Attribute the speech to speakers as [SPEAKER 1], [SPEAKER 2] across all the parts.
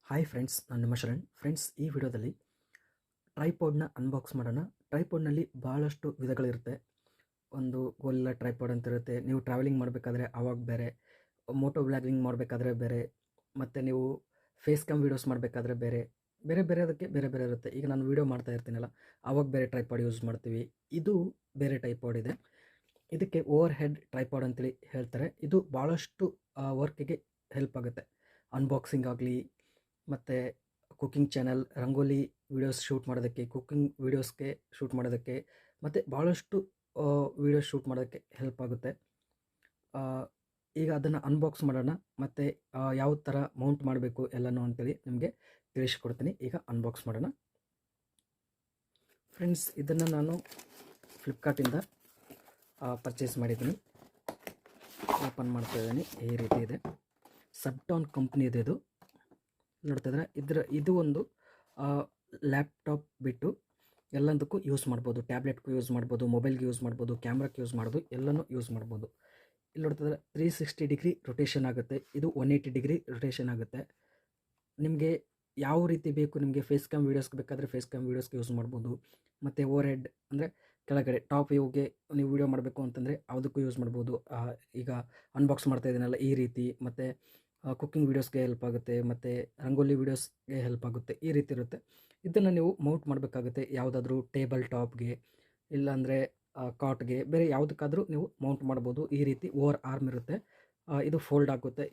[SPEAKER 1] Hi friends, ನಾನು ನಿಮ್ಮ Sharan. Friends, ಈ ವಿಡಿಯೋದಲ್ಲಿ ಟ್ರೈಪಾಡ್ನ ಅನ್ಬಾಕ್ಸ್ ಮಾಡೋಣ. ಟ್ರೈಪಾಡ್ನಲ್ಲಿ ಭಾಳಷ್ಟು ವಿಧಗಳಿರುತ್ತೆ. ಒಂದು ಗೋರಿಲ್ಲಾ ಟ್ರೈಪಾಡ್ ಅಂತ ಇರುತ್ತೆ. ನೀವು ಟ್ರಾವೆಲಿಂಗ್ ಮಾಡಬೇಕಾದ್ರೆ ಆವಾಗ ಬೇರೆ, ಮೋಟೋ ವ್ಲಾಗಿಂಗ್ ಮಾಡಬೇಕಾದ್ರೆ ಬೇರೆ, ಮತ್ತು ನೀವು ಫೇಸ್ ಕ್ಯಾಮ್ ವೀಡಿಯೋಸ್ ಮಾಡಬೇಕಾದ್ರೆ ಬೇರೆ ಬೇರೆ ಬೇರೆ ಅದಕ್ಕೆ ಬೇರೆ ಬೇರೆ ಇರುತ್ತೆ. ಈಗ ನಾನು ವೀಡಿಯೋ ಮಾಡ್ತಾ ಇರ್ತೀನಲ್ಲ, ಆವಾಗ ಬೇರೆ ಟ್ರೈಪಾಡ್ ಯೂಸ್ ಮಾಡ್ತೀವಿ. ಇದು ಬೇರೆ ಟ್ರೈಪಾಡ್ ಇದೆ. ಇದಕ್ಕೆ ಓವರ್ ಹೆಡ್ ಟ್ರೈಪಾಡ್ ಅಂತೇಳಿ ಹೇಳ್ತಾರೆ. ಇದು ಭಾಳಷ್ಟು ವರ್ಕಿಗೆ ಹೆಲ್ಪ್ ಆಗುತ್ತೆ. ಅನ್ಬಾಕ್ಸಿಂಗ್ ಆಗಲಿ, ಮತ್ತು cooking channel, rangoli videos shoot ಮಾಡೋದಕ್ಕೆ, ಕುಕ್ಕಿಂಗ್ ವೀಡಿಯೋಸ್ಗೆ ಶೂಟ್ ಮಾಡೋದಕ್ಕೆ, ಮತ್ತು ಭಾಳಷ್ಟು ವೀಡಿಯೋಸ್ ಶೂಟ್ ಮಾಡೋದಕ್ಕೆ ಹೆಲ್ಪ್ ಆಗುತ್ತೆ. ಈಗ ಅದನ್ನು ಅನ್ಬಾಕ್ಸ್ ಮಾಡೋಣ, ಮತ್ತು ಯಾವ ಥರ ಮೌಂಟ್ ಮಾಡಬೇಕು ಎಲ್ಲನೂ ಅಂತೇಳಿ ನಿಮಗೆ ತಿಳಿಸ್ಕೊಡ್ತೀನಿ. ಈಗ ಅನ್ಬಾಕ್ಸ್ ಮಾಡೋಣ. ಫ್ರೆಂಡ್ಸ್, ಇದನ್ನು ನಾನು ಫ್ಲಿಪ್ಕಾರ್ಟಿಂದ ಪರ್ಚೇಸ್ ಮಾಡಿದ್ದೀನಿ. ಓಪನ್ ಮಾಡ್ತಾ ಇದ್ದೀನಿ. ಈ ರೀತಿ ಇದೆ. ಸಜ್ಜಾನ್ ಕಂಪ್ನಿ ಇದೆ ಇದು. ನೋಡ್ತಿದ್ರೆ ಇದು ಒಂದು ಲ್ಯಾಪ್ಟಾಪ್ ಬಿಟ್ಟು ಎಲ್ಲದಕ್ಕೂ ಯೂಸ್ ಮಾಡ್ಬೋದು. ಟ್ಯಾಬ್ಲೆಟ್ಗೂ ಯೂಸ್ ಮಾಡ್ಬೋದು, ಮೊಬೈಲ್ಗೆ ಯೂಸ್ ಮಾಡ್ಬೋದು, ಕ್ಯಾಮ್ರಾಕ್ಕೆ ಯೂಸ್ ಮಾಡ್ಬೋದು, ಎಲ್ಲನೂ ಯೂಸ್ ಮಾಡ್ಬೋದು. ಇಲ್ಲಿ ನೋಡ್ತಿದ್ರೆ 360 ಡಿಗ್ರಿ ರೊಟೇಷನ್ ಆಗುತ್ತೆ. ಇದು 180 ಡಿಗ್ರಿ ರೊಟೇಷನ್ ಆಗುತ್ತೆ. ನಿಮಗೆ ಯಾವ ರೀತಿ ಬೇಕು, ನಿಮಗೆ ಫೇಸ್ ಕ್ಯಾಮ್ ವೀಡಿಯೋಸ್ಗೆ ಬೇಕಾದರೆ ಫೇಸ್ ಕ್ಯಾಮ್ ವೀಡಿಯೋಸ್ಗೆ ಯೂಸ್ ಮಾಡ್ಬೋದು. ಮತ್ತು ಓವರ್ ಹೆಡ್ ಅಂದರೆ ಕೆಳಗಡೆ ಟಾಪ್ ವ್ಯೂಗೆ ನೀವು ವೀಡಿಯೋ ಮಾಡಬೇಕು ಅಂತಂದರೆ ಅದಕ್ಕೂ ಯೂಸ್ ಮಾಡ್ಬೋದು. ಈಗ ಅನ್ಬಾಕ್ಸ್ ಮಾಡ್ತಾ ಇದ್ದೀನಲ್ಲ ಈ ರೀತಿ, ಮತ್ತು ಕುಕ್ಕಿಂಗ್ ವೀಡಿಯೋಸ್ಗೆ ಹೆಲ್ಪ್ ಆಗುತ್ತೆ, ಮತ್ತು ರಂಗೋಲಿ ವೀಡಿಯೋಸ್ಗೆ ಹೆಲ್ಪ್ ಆಗುತ್ತೆ. ಈ ರೀತಿ ಇರುತ್ತೆ. ಇದನ್ನು ನೀವು ಮೌಂಟ್ ಮಾಡಬೇಕಾಗುತ್ತೆ ಯಾವುದಾದ್ರೂ ಟೇಬಲ್ ಟಾಪ್ಗೆ, ಇಲ್ಲಾಂದರೆ ಕಾಟ್ಗೆ, ಬೇರೆ ಯಾವುದಕ್ಕಾದರೂ ನೀವು ಮೌಂಟ್ ಮಾಡ್ಬೋದು. ಈ ರೀತಿ ಓವರ್ ಆರ್ಮ್ ಇರುತ್ತೆ. ಇದು ಫೋಲ್ಡ್ ಆಗುತ್ತೆ.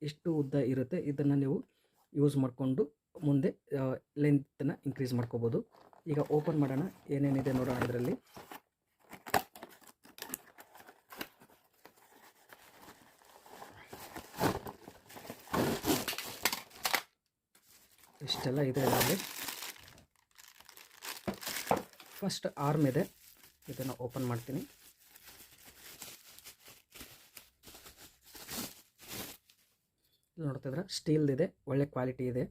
[SPEAKER 1] ಇಷ್ಟು ಉದ್ದ ಇರುತ್ತೆ. ಇದನ್ನು ನೀವು ಯೂಸ್ ಮಾಡಿಕೊಂಡು ಮುಂದೆ ಲೆಂತನ್ನು ಇನ್ಕ್ರೀಸ್ ಮಾಡ್ಕೋಬೋದು. ಈಗ ಓಪನ್ ಮಾಡೋಣ, ಏನೇನಿದೆ ನೋಡೋಣ. ಇದರಲ್ಲಿ ಇಷ್ಟೆಲ್ಲ ಇದೆ. ಇದರಲ್ಲಿ ಫಸ್ಟ್ ಆರ್ಮ್ ಇದೆ. ಇದನ್ನು ಓಪನ್ ಮಾಡ್ತೀನಿ. ನೋಡ್ತಿದ್ರೆ ಸ್ಟೀಲ್ದಿದೆ, ಒಳ್ಳೆ ಕ್ವಾಲಿಟಿ ಇದೆ.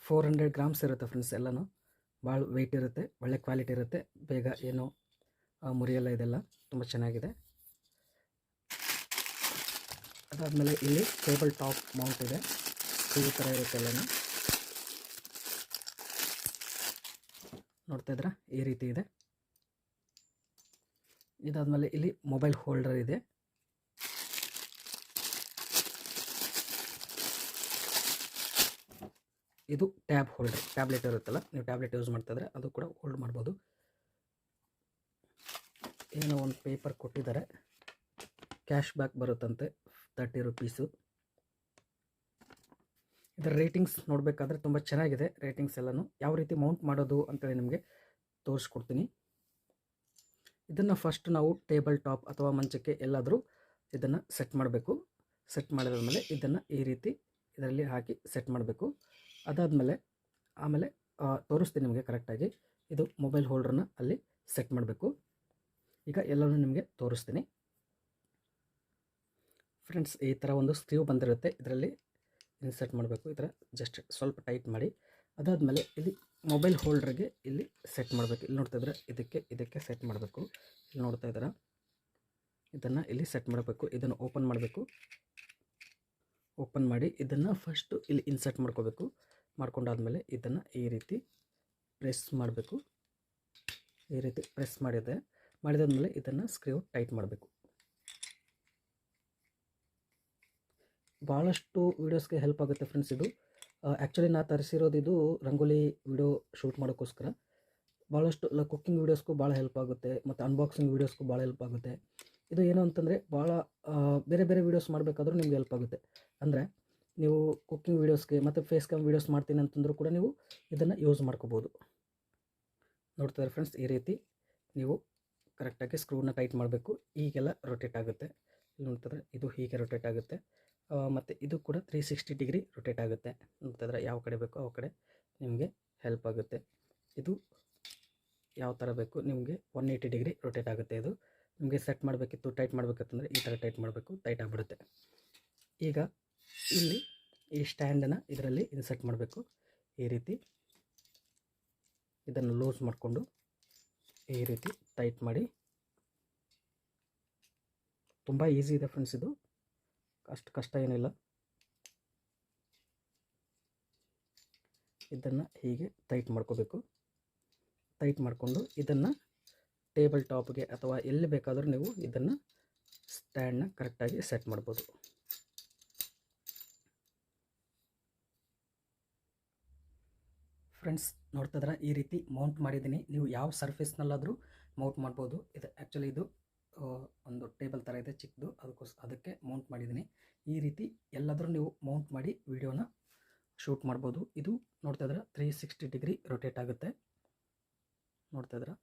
[SPEAKER 1] 400 ಗ್ರಾಮ್ಸ್ ಇರುತ್ತೆ ಫ್ರೆಂಡ್ಸ್. ಎಲ್ಲನೂ ಭಾಳ ವೆಯ್ಟ್ ಇರುತ್ತೆ, ಒಳ್ಳೆ ಕ್ವಾಲಿಟಿ ಇರುತ್ತೆ. ಬೇಗ ಏನೋ ಮುರಿಯಲ್ಲ. ಇದೆಲ್ಲ ತುಂಬ ಚೆನ್ನಾಗಿದೆ. ಅದಾದಮೇಲೆ ಇಲ್ಲಿ ಟೇಬಲ್ ಟಾಪ್ ಮೌಂಟ್ ಇದೆ. ಈ ಥರ ಇರುತ್ತೆ ಎಲ್ಲನೂ. ನೋಡ್ತಾ ಇದ್ರೆ ಈ ರೀತಿ ಇದೆ. ಇದಾದಮೇಲೆ ಇಲ್ಲಿ ಮೊಬೈಲ್ ಹೋಲ್ಡರ್ ಇದೆ. ಇದು ಟ್ಯಾಬ್ ಹೋಲ್ಡರ್. ಟ್ಯಾಬ್ಲೆಟ್ ಇರುತ್ತಲ್ಲ, ನೀವು ಟ್ಯಾಬ್ಲೆಟ್ ಯೂಸ್ ಮಾಡ್ತಾಯಿದ್ರೆ ಅದು ಕೂಡ ಹೋಲ್ಡ್ ಮಾಡ್ಬೋದು. ಏನೋ ಒಂದು ಪೇಪರ್ ಕೊಟ್ಟಿದ್ದಾರೆ. ಕ್ಯಾಶ್ ಬ್ಯಾಕ್ ಬರುತ್ತಂತೆ 30 ರುಪೀಸು. ಇದರ ರೇಟಿಂಗ್ಸ್ ನೋಡಬೇಕಾದ್ರೆ ತುಂಬ ಚೆನ್ನಾಗಿದೆ. ರೇಟಿಂಗ್ಸ್ ಎಲ್ಲನೂ ಯಾವ ರೀತಿ ಮೌಂಟ್ ಮಾಡೋದು ಅಂತೇಳಿ ನಿಮಗೆ ತೋರಿಸ್ಕೊಡ್ತೀನಿ. ಇದನ್ನು ಫಸ್ಟ್ ನಾವು ಟೇಬಲ್ ಟಾಪ್ ಅಥವಾ ಮಂಚಕ್ಕೆ ಎಲ್ಲಾದರೂ ಇದನ್ನು ಸೆಟ್ ಮಾಡಬೇಕು. ಸೆಟ್ ಮಾಡಿದಾದ್ಮೇಲೆ ಇದನ್ನು ಈ ರೀತಿ ಇದರಲ್ಲಿ ಹಾಕಿ ಸೆಟ್ ಮಾಡಬೇಕು. ಅದಾದಮೇಲೆ ಆಮೇಲೆ ತೋರಿಸ್ತೀನಿ ನಿಮಗೆ ಕರೆಕ್ಟಾಗಿ. ಇದು ಮೊಬೈಲ್ ಹೋಲ್ಡ್ರನ್ನ ಅಲ್ಲಿ ಸೆಟ್ ಮಾಡಬೇಕು. ಈಗ ಎಲ್ಲನೂ ನಿಮಗೆ ತೋರಿಸ್ತೀನಿ. ಫ್ರೆಂಡ್ಸ್, ಈ ಥರ ಒಂದು ಸ್ಕ್ರೀವ್ ಬಂದಿರುತ್ತೆ. ಇದರಲ್ಲಿ ಇನ್ಸರ್ಟ್ ಮಾಡಬೇಕು. ಈ ಥರ ಜಸ್ಟ್ ಸ್ವಲ್ಪ ಟೈಟ್ ಮಾಡಿ, ಅದಾದಮೇಲೆ ಇಲ್ಲಿ ಮೊಬೈಲ್ ಹೋಲ್ಡ್ರಿಗೆ ಇಲ್ಲಿ ಸೆಟ್ ಮಾಡಬೇಕು. ಇಲ್ಲಿ ನೋಡ್ತಾ ಇದ್ರೆ ಇದಕ್ಕೆ ಸೆಟ್ ಮಾಡಬೇಕು. ಇಲ್ಲಿ ನೋಡ್ತಾ ಇದ್ದೀರಾ, ಇದನ್ನು ಇಲ್ಲಿ ಸೆಟ್ ಮಾಡಬೇಕು. ಇದನ್ನು ಓಪನ್ ಮಾಡಬೇಕು. ಓಪನ್ ಮಾಡಿ ಇದನ್ನು ಫಸ್ಟು ಇಲ್ಲಿ ಇನ್ಸರ್ಟ್ ಮಾಡ್ಕೋಬೇಕು. ಮಾಡ್ಕೊಂಡಾದ್ಮೇಲೆ ಇದನ್ನು ಈ ರೀತಿ ಪ್ರೆಸ್ ಮಾಡಬೇಕು. ಈ ರೀತಿ ಪ್ರೆಸ್ ಮಾಡಿದಾದ್ಮೇಲೆ ಇದನ್ನು ಸ್ಕ್ರೀವ್ ಟೈಟ್ ಮಾಡಬೇಕು. ಭಾಳಷ್ಟು ವೀಡಿಯೋಸ್ಗೆ ಹೆಲ್ಪ್ ಆಗುತ್ತೆ ಫ್ರೆಂಡ್ಸ್ ಇದು. ಆ್ಯಕ್ಚುಲಿ ನಾನು ತರಿಸಿರೋದು ಇದು ರಂಗೋಲಿ ವೀಡಿಯೋ ಶೂಟ್ ಮಾಡೋಕ್ಕೋಸ್ಕರ. ಭಾಳಷ್ಟು ಕುಕ್ಕಿಂಗ್ ವೀಡಿಯೋಸ್ಗೂ ಭಾಳ ಹೆಲ್ಪ್ ಆಗುತ್ತೆ, ಮತ್ತು ಅನ್ಬಾಕ್ಸಿಂಗ್ ವೀಡಿಯೋಸ್ಗೂ ಭಾಳ ಹೆಲ್ಪ್ ಆಗುತ್ತೆ. ಇದು ಏನು ಅಂತಂದರೆ ಭಾಳ ಬೇರೆ ಬೇರೆ ವೀಡಿಯೋಸ್ ಮಾಡಬೇಕಾದ್ರೂ ನಿಮ್ಗೆ ಹೆಲ್ಪ್ ಆಗುತ್ತೆ. ಅಂದರೆ ನೀವು ಕುಕ್ಕಿಂಗ್ ವೀಡಿಯೋಸ್ಗೆ ಮತ್ತು ಫೇಸ್ ಕ್ಯಾಮ್ ವೀಡಿಯೋಸ್ ಮಾಡ್ತೀನಿ ಅಂತಂದರೂ ಕೂಡ ನೀವು ಇದನ್ನು ಯೂಸ್ ಮಾಡ್ಕೋಬೋದು. ನೋಡ್ತಾರೆ ಫ್ರೆಂಡ್ಸ್, ಈ ರೀತಿ ನೀವು ಕರೆಕ್ಟಾಗಿ ಸ್ಕ್ರೂನ ಟೈಟ್ ಮಾಡಬೇಕು. ಹೀಗೆಲ್ಲ ರೊಟೇಟ್ ಆಗುತ್ತೆ. ಇಲ್ಲಿ ನೋಡ್ತಿದ್ರೆ ಇದು ಹೀಗೆ ರೊಟೇಟ್ ಆಗುತ್ತೆ. ಮತ್ತು ಇದು ಕೂಡ 360 ಡಿಗ್ರಿ ರೊಟೇಟ್ ಆಗುತ್ತೆ. ನೋಡ್ತಿದ್ರೆ ಯಾವ ಕಡೆ ಬೇಕೋ ಆ ಕಡೆ ನಿಮಗೆ ಹೆಲ್ಪ್ ಆಗುತ್ತೆ. ಇದು ಯಾವ ಥರ ಬೇಕು ನಿಮಗೆ 180 ಡಿಗ್ರಿ ರೊಟೇಟ್ ಆಗುತ್ತೆ. ಇದು ನಿಮಗೆ ಸೆಟ್ ಮಾಡಬೇಕಿತ್ತು, ಟೈಟ್ ಮಾಡಬೇಕಂತಂದರೆ ಈ ಥರ ಟೈಟ್ ಮಾಡಬೇಕು, ಟೈಟ್ ಆಗಿಬಿಡುತ್ತೆ. ಈಗ ಇಲ್ಲಿ ಈ ಸ್ಟ್ಯಾಂಡನ್ನು ಇದರಲ್ಲಿ ಇನ್ಸರ್ಟ್ ಮಾಡಬೇಕು. ಈ ರೀತಿ ಇದನ್ನು ಲೂಸ್ ಮಾಡಿಕೊಂಡು ಈ ರೀತಿ ಟೈಟ್ ಮಾಡಿ. ತುಂಬ ಈಸಿ ಇದೆ ಫ್ರೆಂಡ್ಸ್ ಇದು, ಅಷ್ಟು ಕಷ್ಟ ಏನಿಲ್ಲ. ಇದನ್ನು ಹೀಗೆ ಟೈಟ್ ಮಾಡ್ಕೋಬೇಕು. ಟೈಟ್ ಮಾಡಿಕೊಂಡು ಇದನ್ನು ಟೇಬಲ್ ಟಾಪ್ಗೆ ಅಥವಾ ಎಲ್ಲಿ ಬೇಕಾದರೂ ನೀವು ಇದನ್ನು ಸ್ಟ್ಯಾಂಡ್ನ ಕರೆಕ್ಟಾಗಿ ಸೆಟ್ ಮಾಡ್ಬೋದು. ಫ್ರೆಂಡ್ಸ್ ನೋಡ್ತಿದ್ರೆ ಈ ರೀತಿ ಮೌಂಟ್ ಮಾಡಿದ್ದೀನಿ. ನೀವು ಯಾವ ಸರ್ಫೇಸ್ನಲ್ಲಾದರೂ ಮೌಂಟ್ ಮಾಡ್ಬೋದು. ಇದು ಆ್ಯಕ್ಚುಲಿ ಇದು ಒಂದು ಟೇಬಲ್ ಥರ ಇದೆ ಚಿಕ್ಕದು, ಅದಕ್ಕೆ ಮೌಂಟ್ ಮಾಡಿದ್ದೀನಿ. ಈ ರೀತಿ ಎಲ್ಲಾದರೂ ನೀವು ಮೌಂಟ್ ಮಾಡಿ ವಿಡಿಯೋನ ಶೂಟ್ ಮಾಡ್ಬೋದು. ಇದು ನೋಡ್ತಾಯಿದ್ರೆ 360 ಡಿಗ್ರಿ ರೊಟೇಟ್ ಆಗುತ್ತೆ. ನೋಡ್ತಾಯಿದ್ರೆ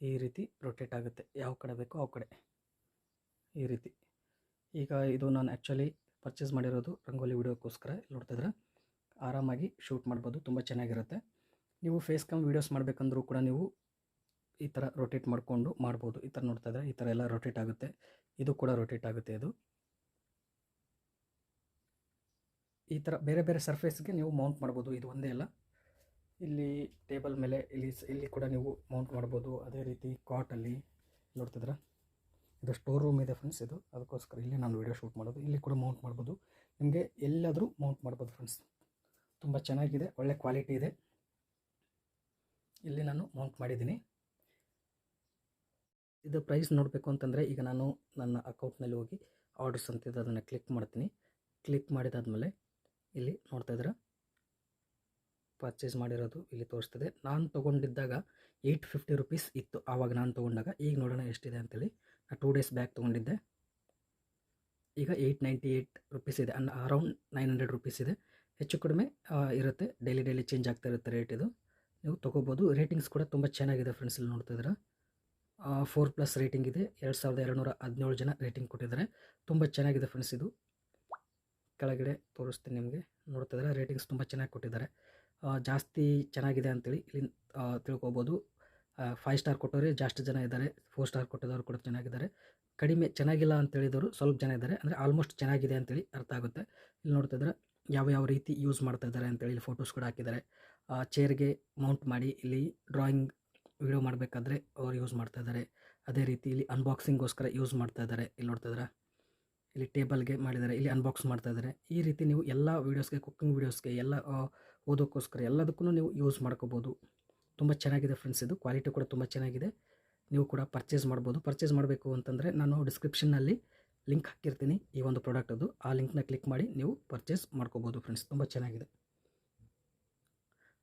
[SPEAKER 1] ಈ ರೀತಿ ರೊಟೇಟ್ ಆಗುತ್ತೆ, ಯಾವ ಕಡೆ ಬೇಕೋ ಆ ಕಡೆ ಈ ರೀತಿ. ಈಗ ಇದು ನಾನು ಆ್ಯಕ್ಚುಲಿ ಪರ್ಚೇಸ್ ಮಾಡಿರೋದು ರಂಗೋಲಿ ವಿಡಿಯೋಕ್ಕೋಸ್ಕರ. ನೋಡ್ತಾಯಿದ್ರೆ ಆರಾಮಾಗಿ ಶೂಟ್ ಮಾಡ್ಬೋದು, ತುಂಬ ಚೆನ್ನಾಗಿರುತ್ತೆ. ನೀವು ಫೇಸ್ ಕ್ಯಾಮ್ ವೀಡಿಯೋಸ್ ಮಾಡಬೇಕಂದ್ರೂ ಕೂಡ ನೀವು ಈ ಥರ ರೊಟೇಟ್ ಮಾಡಿಕೊಂಡು ಮಾಡ್ಬೋದು. ಈ ಥರ ನೋಡ್ತಾಯಿದ್ರೆ ಈ ಥರ ಎಲ್ಲ ರೊಟೇಟ್ ಆಗುತ್ತೆ. ಇದು ಕೂಡ ರೊಟೇಟ್ ಆಗುತ್ತೆ. ಇದು ಈ ಥರ ಬೇರೆ ಬೇರೆ ಸರ್ಫೇಸ್ಗೆ ನೀವು ಮೌಂಟ್ ಮಾಡ್ಬೋದು. ಇದು ಒಂದೇ ಅಲ್ಲ, ಇಲ್ಲಿ ಟೇಬಲ್ ಮೇಲೆ ಇಲ್ಲಿ ಕೂಡ ನೀವು ಮೌಂಟ್ ಮಾಡ್ಬೋದು. ಅದೇ ರೀತಿ ಕಾಟಲ್ಲಿ ನೋಡ್ತಿದ್ರೆ ಇದು ಸ್ಟೋರ್ ರೂಮ್ ಇದೆ ಫ್ರೆಂಡ್ಸ್. ಇದು ಅದಕ್ಕೋಸ್ಕರ ಇಲ್ಲಿ ನಾನು ವೀಡಿಯೋ ಶೂಟ್ ಮಾಡೋದು. ಇಲ್ಲಿ ಕೂಡ ಮೌಂಟ್ ಮಾಡ್ಬೋದು. ನಿಮಗೆ ಎಲ್ಲಾದರೂ ಮೌಂಟ್ ಮಾಡ್ಬೋದು ಫ್ರೆಂಡ್ಸ್. ತುಂಬ ಚೆನ್ನಾಗಿದೆ, ಒಳ್ಳೆ ಕ್ವಾಲಿಟಿ ಇದೆ. ಇಲ್ಲಿ ನಾನು ಮೌಂಟ್ ಮಾಡಿದ್ದೀನಿ. ಇದು ಪ್ರೈಸ್ ನೋಡಬೇಕು ಅಂತಂದರೆ ಈಗ ನಾನು ನನ್ನ ಅಕೌಂಟ್ನಲ್ಲಿ ಹೋಗಿ ಆರ್ಡರ್ಸ್ ಅಂತಿದ್ದು ಅದನ್ನು ಕ್ಲಿಕ್ ಮಾಡ್ತೀನಿ. ಕ್ಲಿಕ್ ಮಾಡಿದಾದ್ಮೇಲೆ ಇಲ್ಲಿ ನೋಡ್ತಾಯಿದ್ರೆ ಪರ್ಚೇಸ್ ಮಾಡಿರೋದು ಇಲ್ಲಿ ತೋರಿಸ್ತದೆ. ನಾನು ತೊಗೊಂಡಿದ್ದಾಗ 850 ರುಪೀಸ್ ಇತ್ತು ಆವಾಗ ನಾನು ತೊಗೊಂಡಾಗ. ಈಗ ನೋಡೋಣ ಎಷ್ಟಿದೆ ಅಂತೇಳಿ. ನಾನು 2 ಡೇಸ್ ಬ್ಯಾಕ್ ತೊಗೊಂಡಿದ್ದೆ. ಈಗ 898 ರುಪೀಸ್ ಇದೆ, ಅರೌಂಡ್ 900 ರುಪೀಸ್ ಇದೆ. ಹೆಚ್ಚು ಕಡಿಮೆ ಇರುತ್ತೆ, ಡೈಲಿ ಚೇಂಜ್ ಆಗ್ತಾ ಇರುತ್ತೆ ರೇಟ್. ಇದು ನೀವು ತೊಗೋಬೋದು. ರೇಟಿಂಗ್ಸ್ ಕೂಡ ತುಂಬ ಚೆನ್ನಾಗಿದೆ ಫ್ರೆಂಡ್ಸ್. ಇಲ್ಲಿ ನೋಡ್ತಾಯಿದ್ರೆ 4+ ರೇಟಿಂಗ್ ಇದೆ. 2217 ಜನ ರೇಟಿಂಗ್ ಕೊಟ್ಟಿದ್ದಾರೆ. ತುಂಬ ಚೆನ್ನಾಗಿದೆ ಫ್ರೆಂಡ್ಸ್. ಇದು ಕೆಳಗಡೆ ತೋರಿಸ್ತೀನಿ ನಿಮಗೆ. ನೋಡ್ತಾಯಿದ್ರೆ ರೇಟಿಂಗ್ಸ್ ತುಂಬ ಚೆನ್ನಾಗಿ ಕೊಟ್ಟಿದ್ದಾರೆ. ಜಾಸ್ತಿ ಚೆನ್ನಾಗಿದೆ ಅಂಥೇಳಿ ಇಲ್ಲಿ ತಿಳ್ಕೊಬೋದು. 5 ಸ್ಟಾರ್ ಕೊಟ್ಟವ್ರೆ ಜಾಸ್ತಿ ಜನ ಇದ್ದಾರೆ, 4 ಸ್ಟಾರ್ ಕೊಟ್ಟಿದ್ದವರು ಕೂಡ ಚೆನ್ನಾಗಿದ್ದಾರೆ. ಕಡಿಮೆ ಚೆನ್ನಾಗಿಲ್ಲ ಅಂತೇಳಿದವರು ಸ್ವಲ್ಪ ಜನ ಇದ್ದಾರೆ. ಅಂದರೆ ಆಲ್ಮೋಸ್ಟ್ ಚೆನ್ನಾಗಿದೆ ಅಂತೇಳಿ ಅರ್ಥ ಆಗುತ್ತೆ. ಇಲ್ಲಿ ನೋಡ್ತಾಯಿದ್ರೆ ಯಾವ ರೀತಿ ಯೂಸ್ ಮಾಡ್ತಾ ಇದ್ದಾರೆ ಅಂತೇಳಿ ಇಲ್ಲಿ ಫೋಟೋಸ್ ಕೂಡ ಹಾಕಿದ್ದಾರೆ. ಚೇರ್ಗೆ ಮೌಂಟ್ ಮಾಡಿ ಇಲ್ಲಿ ಡ್ರಾಯಿಂಗ್ ವಿಡಿಯೋ ಮಾಡಬೇಕಾದ್ರೆ ಅವ್ರು ಯೂಸ್ ಮಾಡ್ತಾ ಇದ್ದಾರೆ. ಅದೇ ರೀತಿ ಇಲ್ಲಿ ಅನ್ಬಾಕ್ಸಿಂಗ್ಗೋಸ್ಕರ ಯೂಸ್ ಮಾಡ್ತಾ ಇದ್ದಾರೆ. ಇಲ್ಲಿ ನೋಡ್ತಾಯಿದ್ರೆ ಇಲ್ಲಿ ಟೇಬಲ್ಗೆ ಮಾಡಿದ್ದಾರೆ, ಇಲ್ಲಿ ಅನ್ಬಾಕ್ಸ್ ಮಾಡ್ತಾ ಇದ್ದಾರೆ. ಈ ರೀತಿ ನೀವು ಎಲ್ಲ ವೀಡಿಯೋಸ್ಗೆ, ಕುಕ್ಕಿಂಗ್ ವೀಡಿಯೋಸ್ಗೆ, ಎಲ್ಲ ಓದೋಕ್ಕೋಸ್ಕರ ಎಲ್ಲದಕ್ಕೂ ನೀವು ಯೂಸ್ ಮಾಡ್ಕೋಬೋದು. ತುಂಬ ಚೆನ್ನಾಗಿದೆ ಫ್ರೆಂಡ್ಸ್. ಇದು ಕ್ವಾಲಿಟಿ ಕೂಡ ತುಂಬ ಚೆನ್ನಾಗಿದೆ. ನೀವು ಕೂಡ ಪರ್ಚೇಸ್ ಮಾಡ್ಬೋದು. ಪರ್ಚೇಸ್ ಮಾಡಬೇಕು ಅಂತಂದರೆ ನಾನು ಡಿಸ್ಕ್ರಿಪ್ಷನ್ನಲ್ಲಿ ಲಿಂಕ್ ಹಾಕಿರ್ತೀನಿ ಈ ಒಂದು ಪ್ರಾಡಕ್ಟದು. ಆ ಲಿಂಕ್ನ ಕ್ಲಿಕ್ ಮಾಡಿ ನೀವು ಪರ್ಚೇಸ್ ಮಾಡ್ಕೋಬೋದು ಫ್ರೆಂಡ್ಸ್. ತುಂಬ ಚೆನ್ನಾಗಿದೆ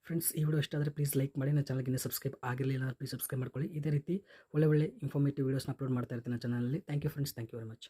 [SPEAKER 1] ಫ್ರೆಂಡ್ಸ್. ಈ ವಿಡಿಯೋ ಇಷ್ಟ ಆದರೆ ಪ್ಲೀಸ್ ಲೈಕ್ ಮಾಡಿ. ನನ್ನ ಚಾನಲ್ಗೆ ಇನ್ನೂ ಸಬ್ಸ್ಕ್ರೈಬ್ ಆಗಿರಲಿಲ್ಲ ಅಂದರೆ ಪ್ಲೀಸ್ ಸಬ್ಸ್ಕ್ರೈಬ್ ಮಾಡ್ಕೊಳ್ಳಿ. ಇದೇ ರೀತಿ ಒಳ್ಳೆ ಇಂಫಾರ್ಮೇಟಿವ್ ವೀಡಿಯೋಸ್ನ ಅಪ್ಲೋಡ್ ಮಾಡ್ತಾ ಇರ್ತೀನಿ ನನ್ನ ಚಾನಲಲ್ಲಿ. Thank you friends, thank you very much.